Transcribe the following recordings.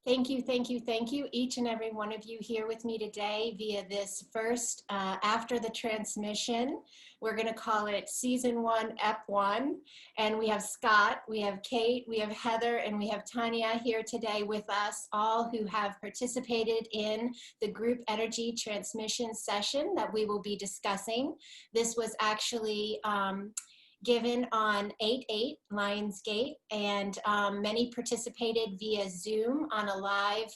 Thank you, each and every one of you here with me today via this first, after the transmission. We're going to call it Season 1, Ep 1. And we have Scott, we have Kate, we have Heather, and we have Tanya here today with us, all who have participated in the group energy transmission session that we will be discussing. This was actually given on 8/8 Lionsgate, and many participated via Zoom on a live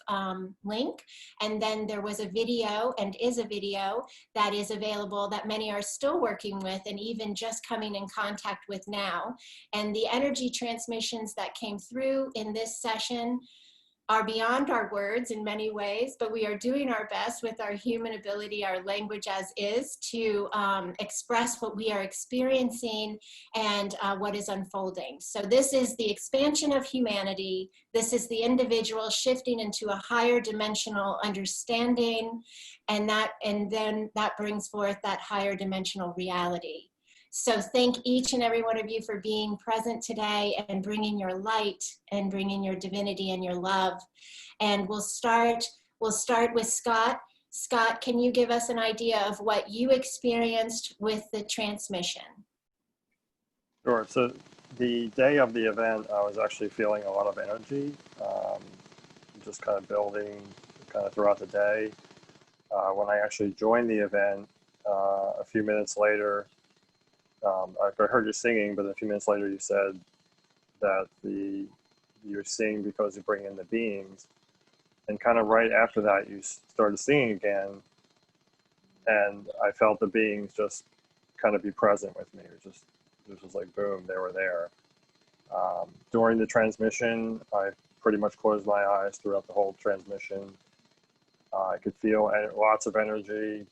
link. And then there was a video, and is a video, that is available that many are still working with and even just coming in contact with now. And the energy transmissions that came through in this session are beyond our words in many ways, but we are doing our best with our human ability, our language as is, to express what we are experiencing and what is unfolding. So this is the expansion of humanity. This is the individual shifting into a higher dimensional understanding, and then that brings forth that higher dimensional reality. So thank each and every one of you for being present today and bringing your light and bringing your divinity and your love. And we'll start with Scott. Scott, can you give us an idea of what you experienced with the transmission? Sure. So the day of the event, I was actually feeling a lot of energy, just kind of building kind of throughout the day. When I actually joined the event, a few minutes later, I heard you singing, but a few minutes later you said that you're singing because you bring in the beings. And kind of right after that, you started singing again. And I felt the beings just kind of be present with me. It was just like, boom, they were there. During the transmission, I pretty much closed my eyes throughout the whole transmission. I could feel lots of energy.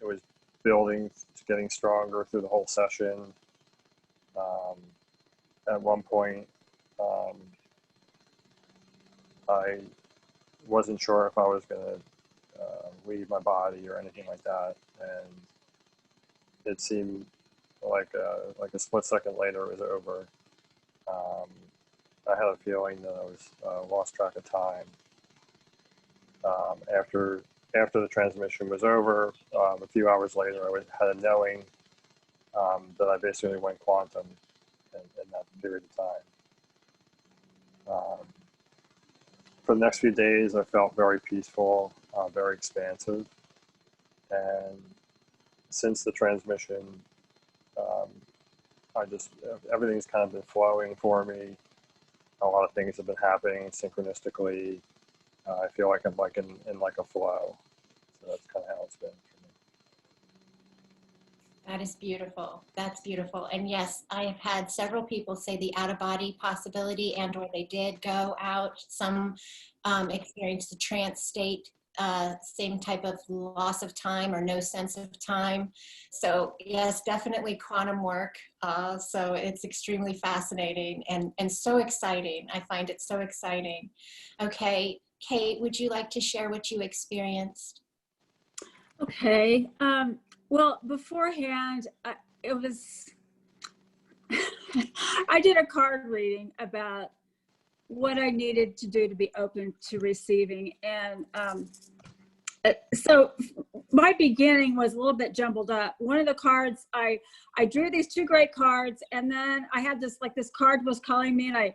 It was building, getting stronger through the whole session. At one point, I wasn't sure if I was going to leave my body or anything like that, and it seemed like a split second later it was over. I had a feeling that I was lost track of time. After the transmission was over, a few hours later, I had a knowing that I basically went quantum in that period of time. For the next few days, I felt very peaceful, very expansive. And since the transmission, everything's kind of been flowing for me. A lot of things have been happening synchronistically. I feel like I'm like in like a flow. So that's kind of how it's been for me. That is beautiful. That's beautiful. And yes, I have had several people say the out-of-body possibility, and or they did go out. Some experienced the trance state, same type of loss of time or no sense of time. So yes, definitely quantum work. So it's extremely fascinating and so exciting. I find it so exciting. Okay, Kate, would you like to share what you experienced? Okay. Well, beforehand, it was, I did a card reading about what I needed to do to be open to receiving. And so my beginning was a little bit jumbled up. One of the cards, I drew these two great cards, and then I had this, like this card was calling me, and I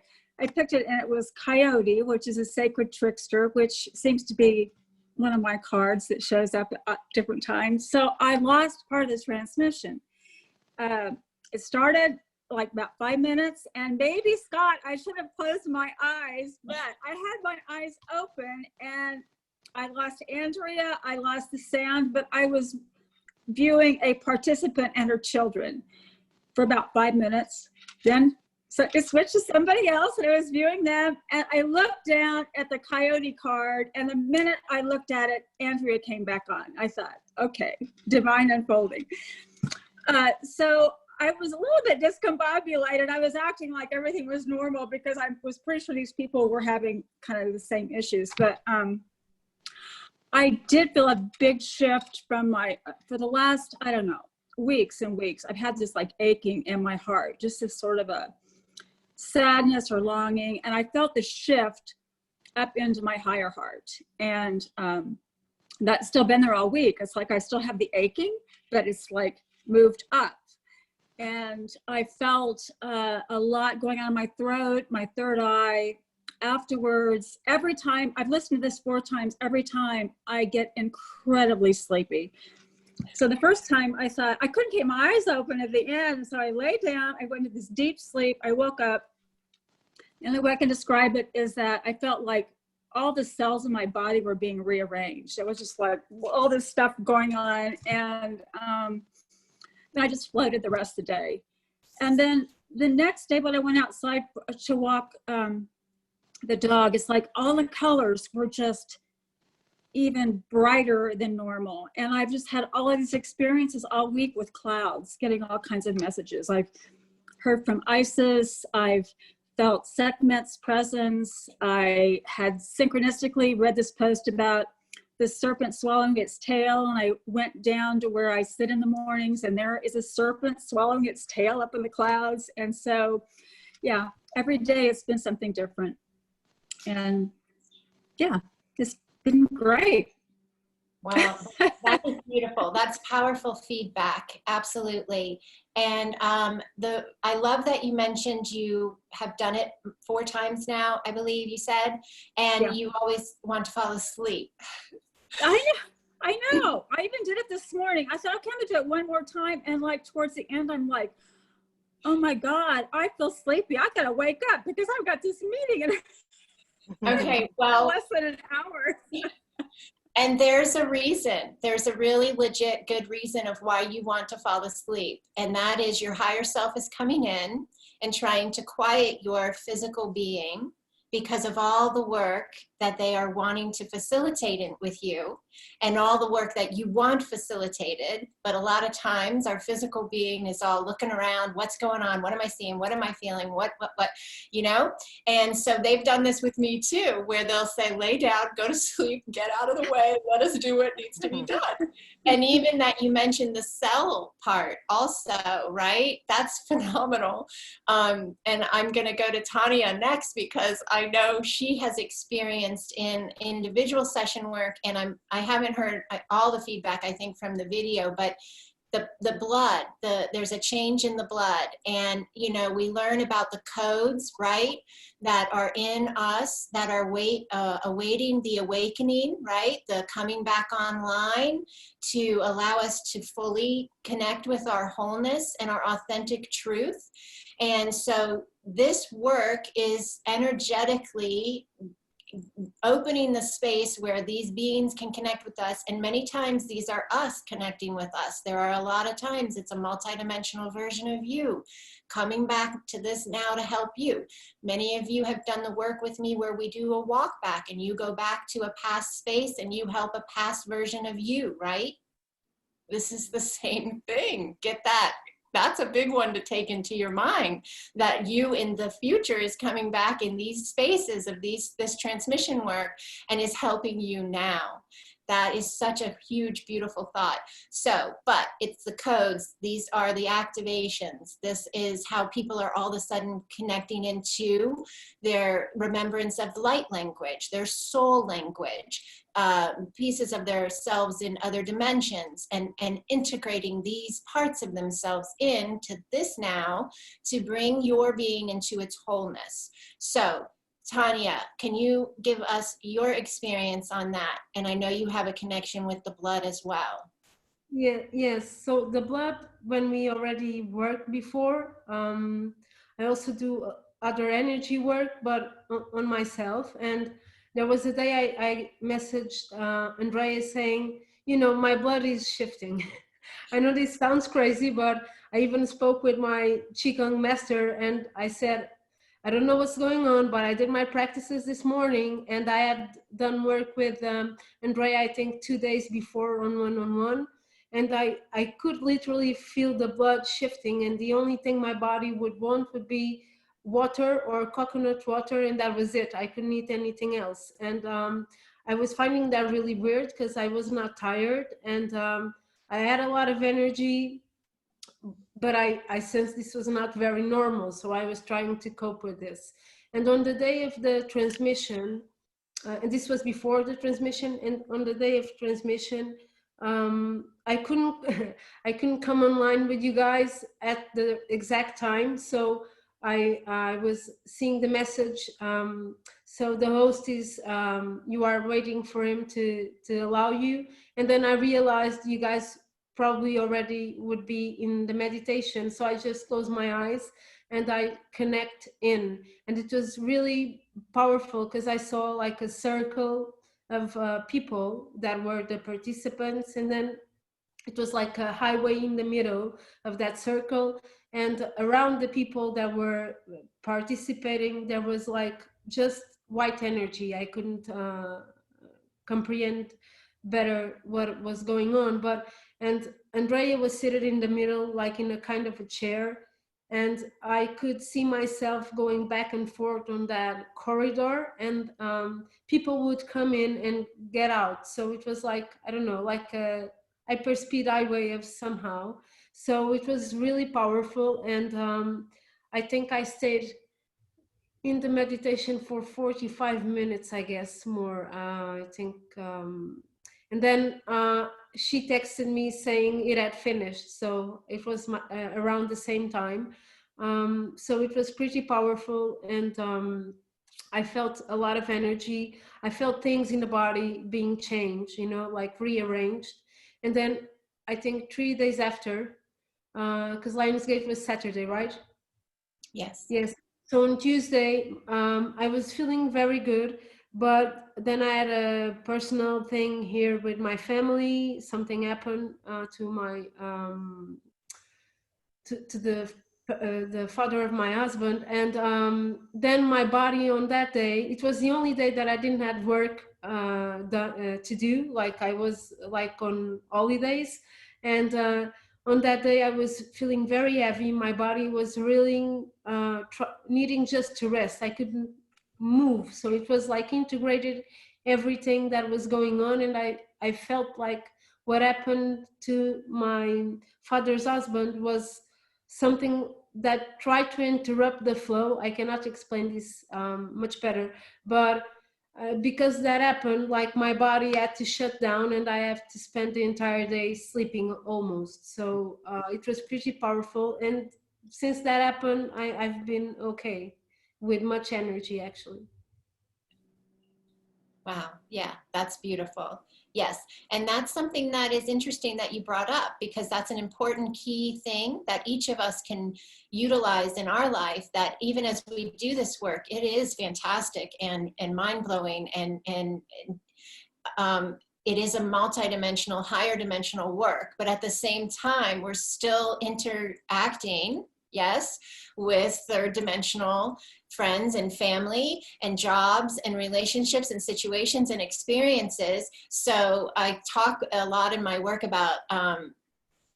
picked it, and it was Coyote, which is a sacred trickster, which seems to be one of my cards that shows up at different times. So I lost part of the transmission. It started like about 5 minutes, and baby Scott, I should have closed my eyes, but I had my eyes open, and I lost Andrea, I lost the sound, but I was viewing a participant and her children for about 5 minutes. Then so it switched to somebody else, and I was viewing them, and I looked down at the Coyote card, and the minute I looked at it, Andrea came back on. I thought, okay, divine unfolding. So I was a little bit discombobulated. I was acting like everything was normal because I was pretty sure these people were having kind of the same issues. But I did feel a big shift from for the last, I don't know, weeks and weeks. I've had this like aching in my heart, just this sort of a sadness or longing. And I felt the shift up into my higher heart. And that's still been there all week. It's like I still have the aching, but it's like moved up. And I felt a lot going on in my throat, my third eye. Afterwards, every time, I've listened to this 4 times, every time I get incredibly sleepy. So the first time I thought, I couldn't keep my eyes open at the end. So I lay down, I went into this deep sleep. I woke up. The only way I can describe it is that I felt like all the cells in my body were being rearranged. It was just like all this stuff going on. And I just floated the rest of the day. And then the next day when I went outside to walk the dog, it's like all the colors were just even brighter than normal. And I've just had all of these experiences all week with clouds, getting all kinds of messages. I've heard from Isis. I've felt Sekhmet's presence. I had synchronistically read this post about the serpent swallowing its tail, and I went down to where I sit in the mornings, and there is a serpent swallowing its tail up in the clouds. And so, yeah, every day it's been something different. And yeah, it's been great. Wow, that is beautiful. That's powerful feedback. Absolutely. And I love that you mentioned you have done it 4 times now, I believe you said, and Yeah. you always want to fall asleep. I know. I even did it this morning. I said, okay, I'm gonna do it one more time. And like towards the end, I'm like, oh my God, I feel sleepy. I gotta wake up because I've got this meeting in Okay, well, less than an hour. and there's a reason. There's a really legit good reason of why you want to fall asleep. And that is your higher self is coming in and trying to quiet your physical being because of all the work that they are wanting to facilitate it with you and all the work that you want facilitated. But a lot of times our physical being is all looking around, what's going on? What am I seeing? What am I feeling? What, you know? And so they've done this with me too, where they'll say, lay down, go to sleep, get out of the way, let us do what needs to be done. And even that you mentioned the cell part also, right? That's phenomenal. And I'm gonna go to Tanya next because I know she has experienced in individual session work, and I haven't heard all the feedback, I think, from the video, but the blood, there's a change in the blood. And, you know, we learn about the codes, right, that are in us that are awaiting the awakening, right, the coming back online to allow us to fully connect with our wholeness and our authentic truth. And so this work is energetically opening the space where these beings can connect with us. And many times these are us connecting with us. There are a lot of times it's a multidimensional version of you coming back to this now to help you. Many of you have done the work with me where we do a walk back and you go back to a past space and you help a past version of you, right? This is the same thing. Get that? That's a big one to take into your mind, that you in the future is coming back in these spaces of this transmission work and is helping you now. That is such a huge, beautiful thought. So, but it's the codes. These are the activations. This is how people are all of a sudden connecting into their remembrance of light language, their soul language, pieces of themselves in other dimensions, and integrating these parts of themselves into this now to bring your being into its wholeness. So, Tanya, can you give us your experience on that? And I know you have a connection with the blood as well. Yeah, yes. So the blood, when we already worked before, I also do other energy work, but on myself. And there was a day I messaged Andrea saying, you know, my blood is shifting. I know this sounds crazy, but I even spoke with my Qigong master and I said, I don't know what's going on, but I did my practices this morning and I had done work with Andrea, I think 2 days before on one-on-one. And I could literally feel the blood shifting, and the only thing my body would want would be water or coconut water, and that was it. I couldn't eat anything else. And I was finding that really weird because I was not tired, and I had a lot of energy, but I sensed this was not very normal, so I was trying to cope with this. And on the day of the transmission, and this was before the transmission. And on the day of transmission, I couldn't I couldn't come online with you guys at the exact time, so I was seeing the message. So the host is, you are waiting for him to allow you, and then I realized you guys probably already would be in the meditation, so I just closed my eyes and I connect in, and it was really powerful because I saw like a circle of people that were the participants, and then it was like a highway in the middle of that circle, and around the people that were participating there was like just white energy. I couldn't comprehend better what was going on, but and Andrea was seated in the middle, like in a kind of a chair, and I could see myself going back and forth on that corridor, and people would come in and get out. So it was like, I don't know, like a hyperspeed highway of somehow. So it was really powerful, and I think I stayed in the meditation for 45 minutes, I guess, more. I think, and then she texted me saying it had finished. So it was around the same time. So it was pretty powerful, and I felt a lot of energy. I felt things in the body being changed, you know, like rearranged. And then I think 3 days after, because Lionsgate was Saturday, right? Yes. Yes. So on Tuesday, I was feeling very good, but then I had a personal thing here with my family. Something happened to my to the father of my husband, and then my body on that day, it was the only day that I didn't have work to do. Like I was like on holidays, and on that day I was feeling very heavy. My body was really needing just to rest. I couldn't move, so it was like integrated everything that was going on, and I felt like what happened to my father's husband was something that tried to interrupt the flow. I cannot explain this much better, but because that happened, like my body had to shut down, and I have to spend the entire day sleeping almost. So it was pretty powerful, and since that happened, I've been okay, with much energy actually. Wow. Yeah, that's beautiful. Yes. And that's something that is interesting that you brought up, because that's an important key thing that each of us can utilize in our life, that even as we do this work, it is fantastic and mind-blowing, and it is a multidimensional, higher dimensional work, but at the same time, we're still interacting, yes, with third dimensional friends and family and jobs and relationships and situations and experiences. So I talk a lot in my work about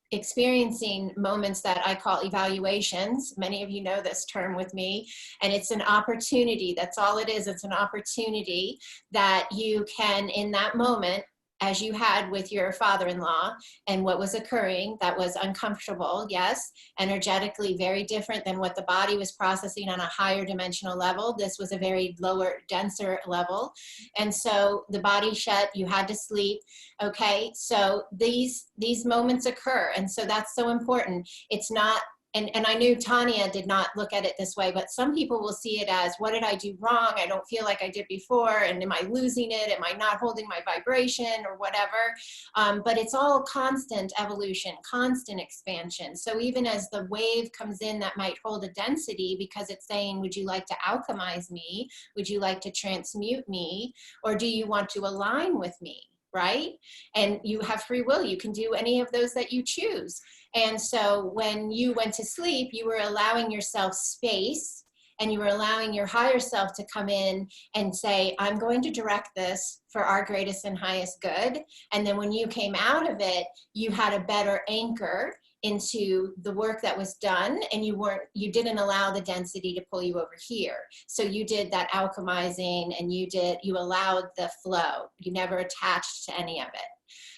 experiencing moments that I call evaluations. Many of you know this term with me, and it's an opportunity. That's all it is. It's an opportunity that you can, in that moment, as you had with your father-in-law, and what was occurring that was uncomfortable, yes, energetically very different than what the body was processing on a higher dimensional level. This was a very lower, denser level. And so the body shut, you had to sleep. Okay, so these moments occur, and so that's so important. It's not, and I knew Tanya did not look at it this way, but some people will see it as, what did I do wrong? I don't feel like I did before, and am I losing it? Am I not holding my vibration or whatever? But it's all constant evolution, constant expansion. So even as the wave comes in that might hold a density, because it's saying, would you like to alchemize me? Would you like to transmute me? Or do you want to align with me? Right? And you have free will. You can do any of those that you choose. And so when you went to sleep, you were allowing yourself space, and you were allowing your higher self to come in and say, I'm going to direct this for our greatest and highest good. And then when you came out of it, you had a better anchor into the work that was done, and you didn't allow the density to pull you over here. So you did that alchemizing, and you allowed the flow. You never attached to any of it.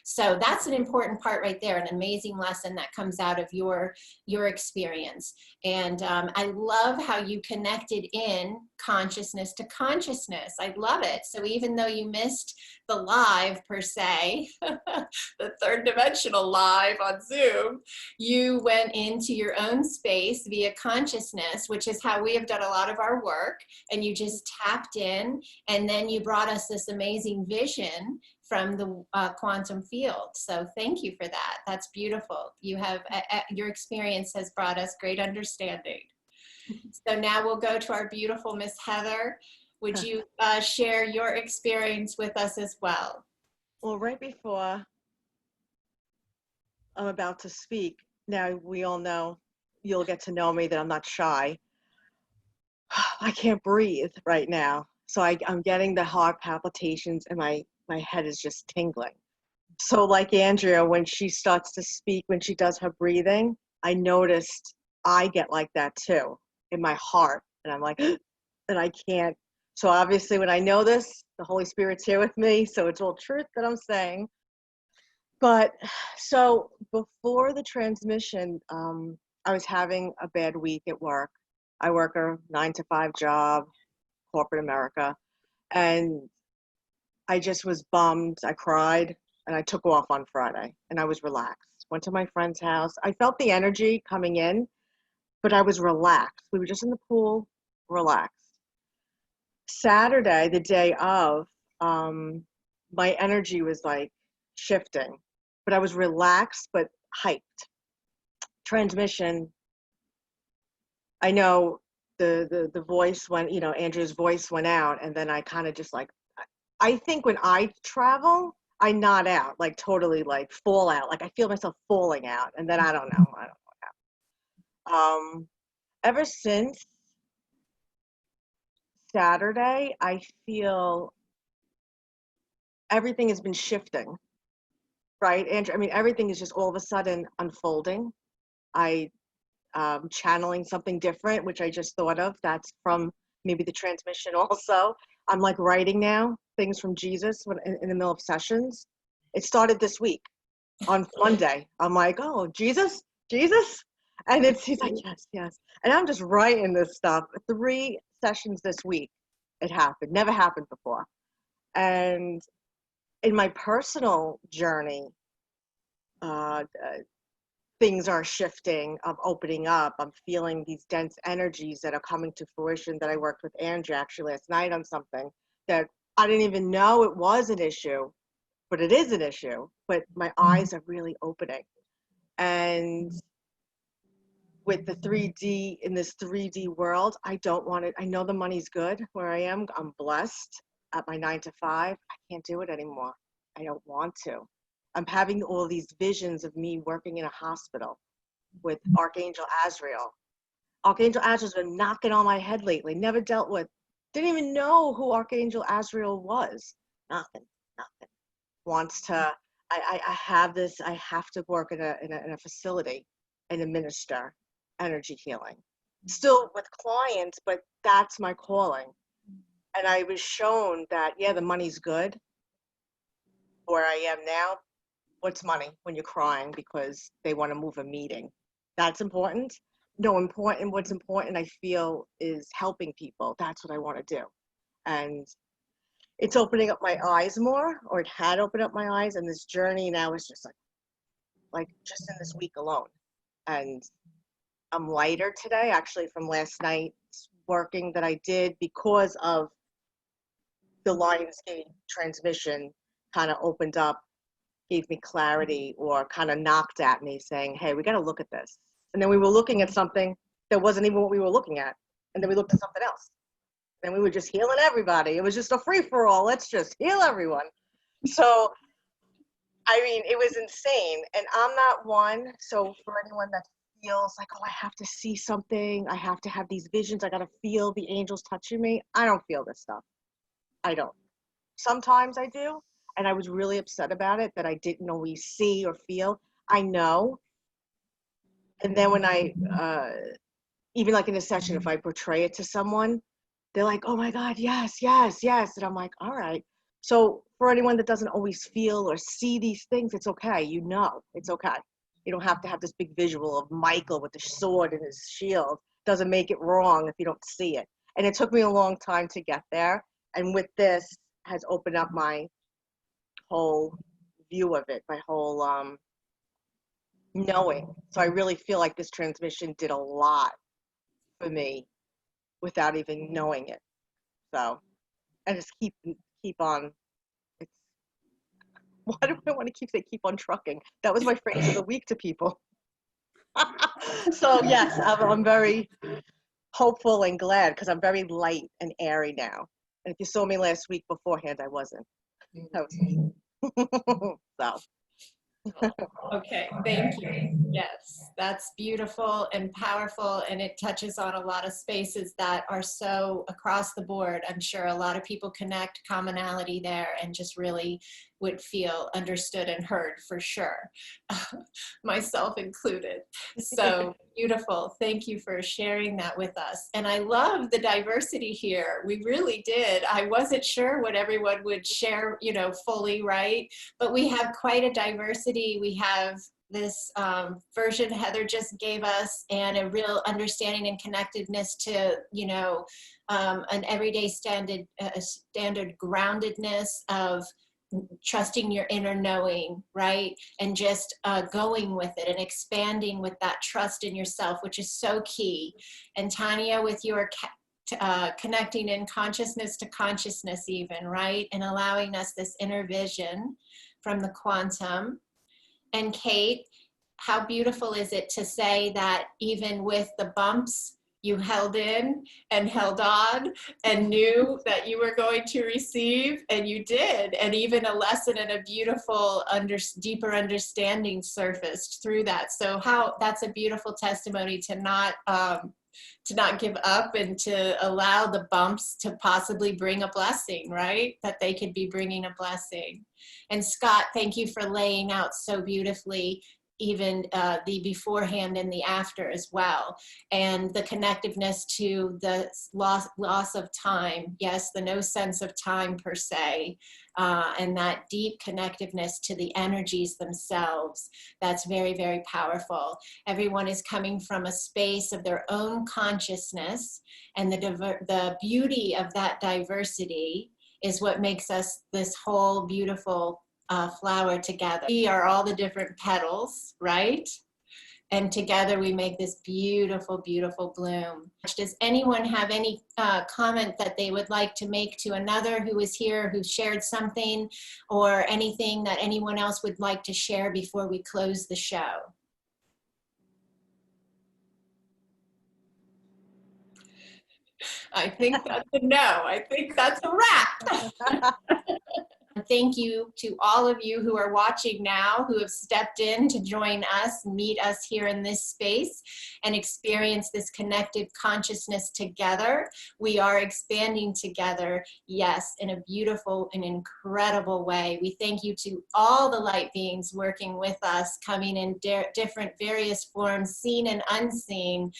So that's an important part right there, an amazing lesson that comes out of your experience. And I love how you connected in consciousness to consciousness. I love it. So even though you missed the live per se, the third dimensional live on Zoom, you went into your own space via consciousness, which is how we have done a lot of our work. And you just tapped in, and then you brought us this amazing vision from the quantum field. So thank you for that. That's beautiful. You have, your experience has brought us great understanding. So now we'll go to our beautiful Miss Heather. Would you share your experience with us as well? Well, right before I'm about to speak, now we all know, you'll get to know me, that I'm not shy. I can't breathe right now. So I'm getting the heart palpitations, and my head is just tingling. So like Andrea, when she starts to speak, when she does her breathing, I noticed I get like that too in my heart. And I'm like, and I can't. So obviously when I know this, the Holy Spirit's here with me. So it's all truth that I'm saying. But so before the transmission, I was having a bad week at work. I work a 9-to-5 job, corporate America. And I just was bummed. I cried, and I took off on Friday, and I was relaxed. Went to my friend's house. I felt the energy coming in, but I was relaxed. We were just in the pool, relaxed. Saturday, the day of, my energy was like shifting, but I was relaxed, but hyped. Transmission, I know the voice went, Andrea's voice went out, and then I kind of just like, I think when I travel, I nod out, like totally like fall out. Like I feel myself falling out, and then I don't know what happened. Ever since Saturday, I feel everything has been shifting, right, Andrew? I mean, everything is just all of a sudden unfolding. I channeling something different, which I just thought of. That's from maybe the transmission also. I'm like writing now things from Jesus when in the middle of sessions. It started this week on Monday. I'm like, oh, Jesus. And he's like, yes. And I'm just writing this stuff. 3 sessions this week. It happened. Never happened before. And in my personal journey, things are shifting, I'm opening up. I'm feeling these dense energies that are coming to fruition, that I worked with Andrea actually last night on something that I didn't even know it was an issue, but it is an issue. But my eyes are really opening. And with the 3D, in this 3D world, I don't want it. I know the money's good where I am. I'm blessed at my 9-to-5. I can't do it anymore. I don't want to. I'm having all these visions of me working in a hospital with Archangel Azrael. Archangel Azrael's been knocking on my head lately. Never dealt with, didn't even know who Archangel Azrael was. Nothing. Wants to, I have this, I have to work in a facility and administer energy healing. Still with clients, but that's my calling. And I was shown that, yeah, the money's good. Where I am now, what's money when you're crying because they want to move a meeting? That's important. No, what's important I feel is helping people. That's what I want to do. And it's opening up my eyes more, or it had opened up my eyes, and this journey now is just like just in this week alone. And I'm lighter today, actually, from last night's working that I did because of the Lionsgate transmission kind of opened up, gave me clarity, or kind of knocked at me saying, hey, we got to look at this. And then we were looking at something that wasn't even what we were looking at. And then we looked at something else. And we were just healing everybody. It was just a free-for-all. Let's just heal everyone. So, I mean, it was insane. And I'm not one. So for anyone that feels like, oh, I have to see something, I have to have these visions, I got to feel the angels touching me, I don't feel this stuff. I don't. Sometimes I do. And I was really upset about it, that I didn't always see or feel. I know. And then when I, even like in a session, if I portray it to someone, they're like, oh my God, yes. And I'm like, all right. So for anyone that doesn't always feel or see these things, it's okay. You know, it's okay. You don't have to have this big visual of Michael with the sword and his shield. Doesn't make it wrong if you don't see it. And it took me a long time to get there. And with this has opened up my whole view of it, my whole knowing. So I really feel like this transmission did a lot for me without even knowing it. So I just keep on. It's, why do I want to keep on trucking? That was my phrase of the week to people. So yes, I'm very hopeful and glad because I'm very light and airy now. And if you saw me last week beforehand, I wasn't. So. Okay, thank you. Yes, that's beautiful and powerful, and it touches on a lot of spaces that are so across the board. I'm sure a lot of people connect commonality there and just really would feel understood and heard for sure, myself included. So beautiful. Thank you for sharing that with us. And I love the diversity here. We really did. I wasn't sure what everyone would share, you know, fully, right? But we have quite a diversity. We have this version Heather just gave us, and a real understanding and connectedness to, you know, an everyday standard groundedness of trusting your inner knowing, right? And just going with it and expanding with that trust in yourself, which is so key. And Tanya, with your connecting in consciousness to consciousness even, right? And allowing us this inner vision from the quantum. And Kate, how beautiful is it to say that even with the bumps, you held in and held on and knew that you were going to receive, and you did. And even a lesson and a beautiful, deeper understanding surfaced through that. So that's a beautiful testimony to not give up and to allow the bumps to possibly bring a blessing, right? That they could be bringing a blessing. And Scott, thank you for laying out so beautifully even the beforehand and the after as well. And the connectiveness to the loss of time. Yes, the no sense of time per se. And that deep connectiveness to the energies themselves. That's very, very powerful. Everyone is coming from a space of their own consciousness, and the beauty of that diversity is what makes us this whole beautiful flower together. We are all the different petals, right? And together we make this beautiful, beautiful bloom. Does anyone have any comment that they would like to make to another who is here, who shared something, or anything that anyone else would like to share before we close the show? I think that's a no. I think that's a wrap. Thank you to all of you who are watching now, who have stepped in to join us, meet us here in this space, and experience this connected consciousness together. We are expanding together, yes, in a beautiful and incredible way. We thank you to all the light beings working with us, coming in different various forms, seen and unseen.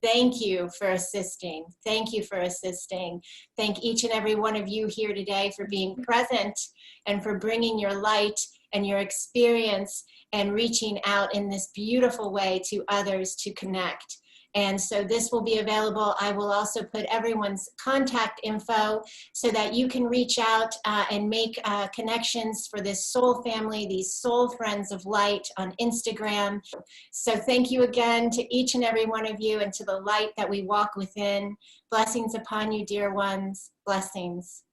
Thank you for assisting. Thank you for assisting. Thank each and every one of you here today for being present and for bringing your light and your experience and reaching out in this beautiful way to others to connect. And so this will be available. I will also put everyone's contact info so that you can reach out and make connections for this soul family, these soul friends of light on Instagram. So thank you again to each and every one of you, and to the light that we walk within. Blessings upon you, dear ones. Blessings.